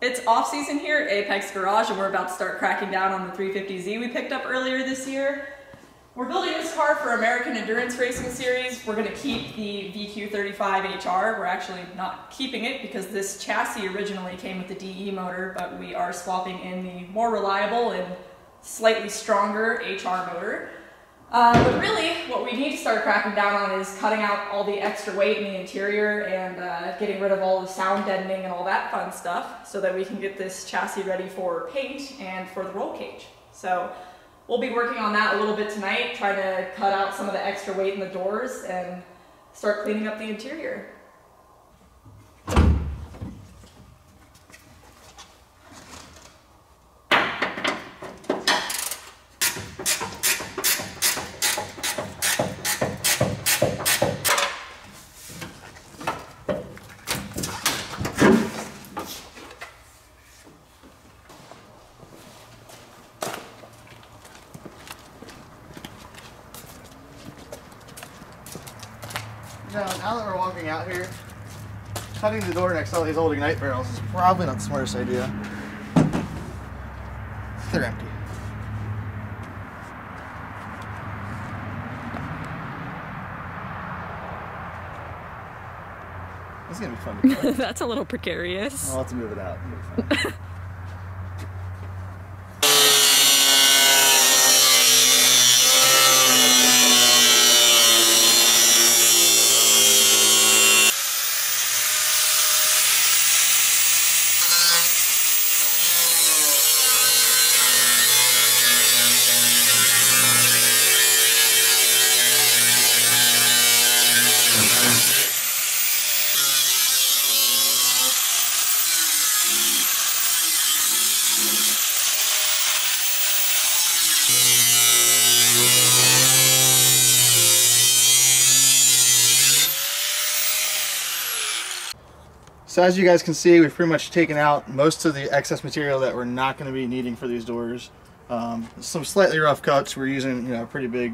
It's off season here at Apex Garage and we're about to start cracking down on the 350Z we picked up earlier this year. We're building this car for American Endurance Racing Series. We're going to keep the VQ35HR. We're actually not keeping it because this chassis originally came with the DE motor, but we are swapping in the more reliable and slightly stronger HR motor. But really, what we need to start cracking down on is cutting out all the extra weight in the interior and getting rid of all the sound deadening and all that fun stuff so that we can get this chassis ready for paint and for the roll cage. So we'll be working on that a little bit tonight, trying to cut out some of the extra weight in the doors and start cleaning up the interior. Now that we're walking out here, cutting the door next to all these old Ignite barrels is probably not the smartest idea. They're empty. This is gonna be fun to cut. That's a little precarious. I'll have to move it out. It'll be fun. So as you guys can see, we've pretty much taken out most of the excess material that we're not going to be needing for these doors. Some slightly rough cuts. We're using a pretty big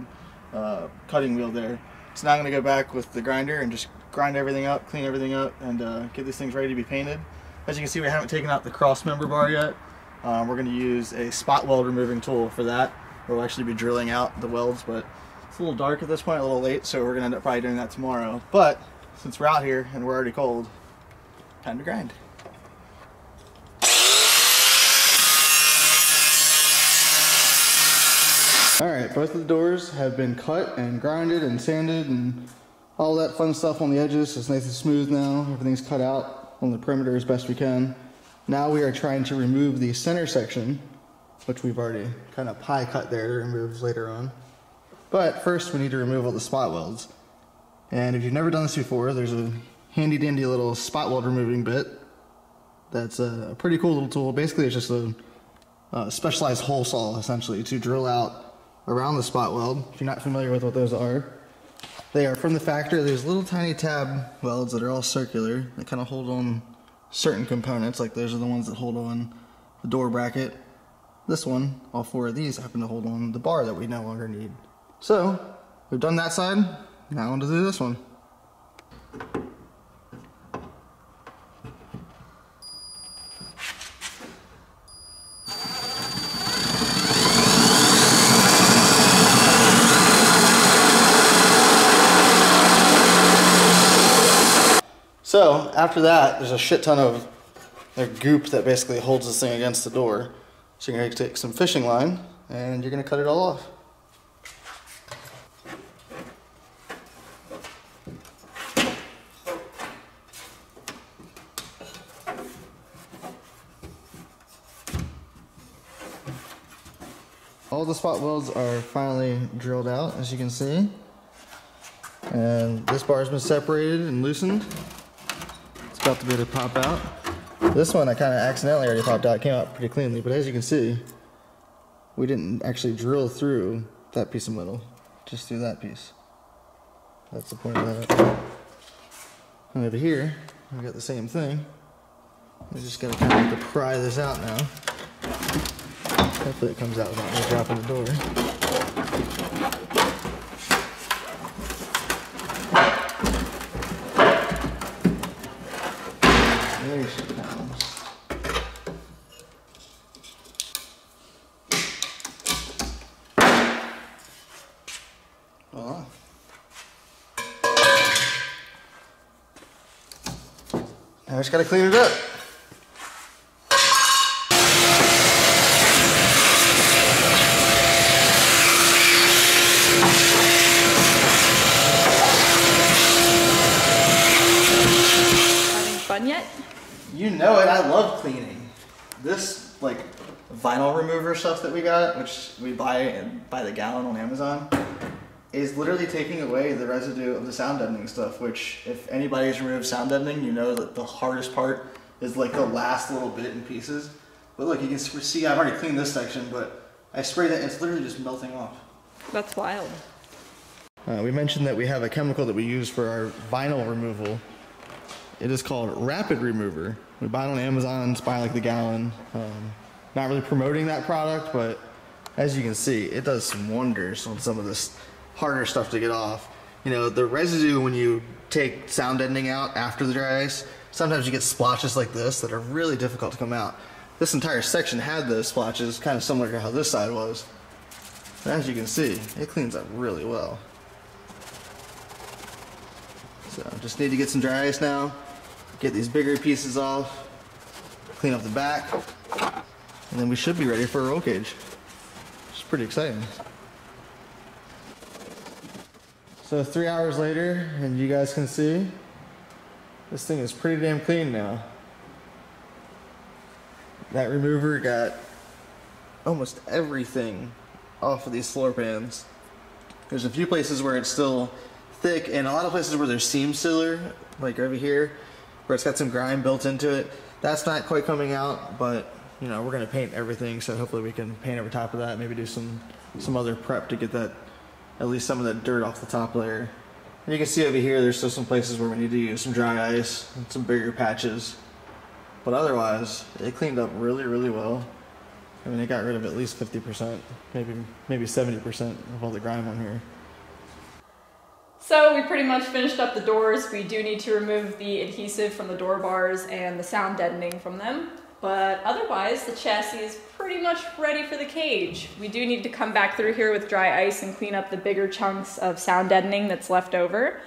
cutting wheel there. So now I'm going to go back with the grinder and just grind everything up, clean everything up, and get these things ready to be painted. As you can see, we haven't taken out the cross member bar yet. We're going to use a spot weld removing tool for that. We'll actually be drilling out the welds, but it's a little dark at this point, a little late, so we're going to end up probably doing that tomorrow. But since we're out here and we're already cold, time to grind. Alright, both of the doors have been cut and grinded and sanded and all that fun stuff on the edges. It's nice and smooth now. Everything's cut out on the perimeter as best we can. Now we are trying to remove the center section, which we've already kind of pie cut there to remove later on. But first we need to remove all the spot welds. And if you've never done this before, there's a handy dandy little spot weld removing bit. That's a pretty cool little tool. Basically it's just a specialized hole saw essentially to drill out around the spot weld. If you're not familiar with what those are, they are from the factory. There's little tiny tab welds that are all circular that kind of hold on certain components. Like those are the ones that hold on the door bracket. This one, all four of these happen to hold on the bar that we no longer need. So we've done that side, now on to do this one. So after that, there's a shit ton of goop that basically holds this thing against the door. So you're going to take some fishing line and you're going to cut it all off. All the spot welds are finally drilled out, as you can see. And this bar has been separated and loosened. It's about to be able to pop out. This one I kind of accidentally already popped out. It came out pretty cleanly, but as you can see, we didn't actually drill through that piece of metal, just through that piece. That's the point of that. And over here, we got the same thing. We just gotta kind of have to pry this out now. Hopefully it comes out without me dropping the door. There she comes. Now I just gotta clean it up. Having fun yet? You know it, I love cleaning. This like vinyl remover stuff that we got, which we buy by the gallon on Amazon, is literally taking away the residue of the sound deadening stuff, which if anybody's removed sound deadening, you know that the hardest part is like the last little bit in pieces. But look, you can see I've already cleaned this section, but I sprayed it and it's literally just melting off. That's wild. We mentioned that we have a chemical that we use for our vinyl removal. It is called Rapid Remover. We buy it on Amazon, it's by like the gallon. Not really promoting that product, but as you can see, it does some wonders on some of this harder stuff to get off. You know, the residue when you take sound deadening out after the dry ice, sometimes you get splotches like this that are really difficult to come out. This entire section had those splotches, kind of similar to how this side was. And as you can see, it cleans up really well. So just need to get some dry ice now, get these bigger pieces off, clean up the back, and then we should be ready for a roll cage. It's pretty exciting. So 3 hours later, and you guys can see, this thing is pretty damn clean now. That remover got almost everything off of these floor pans. There's a few places where it's still thick, and a lot of places where there's seam sealer, like over here, where it's got some grime built into it. That's not quite coming out, but you know, we're gonna paint everything, so hopefully we can paint over top of that, maybe do some other prep to get that, at least some of that dirt off the top layer. And you can see over here, there's still some places where we need to use some dry ice and some bigger patches. But otherwise, it cleaned up really, really well. I mean, it got rid of at least 50%, maybe 70% of all the grime on here. So we pretty much finished up the doors. We do need to remove the adhesive from the door bars and the sound deadening from them. But otherwise, the chassis is pretty much ready for the cage. We do need to come back through here with dry ice and clean up the bigger chunks of sound deadening that's left over.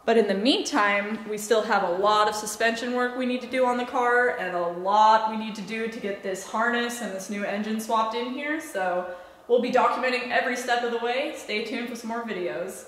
But in the meantime, we still have a lot of suspension work we need to do on the car and a lot we need to do to get this harness and this new engine swapped in here. So we'll be documenting every step of the way. Stay tuned for some more videos.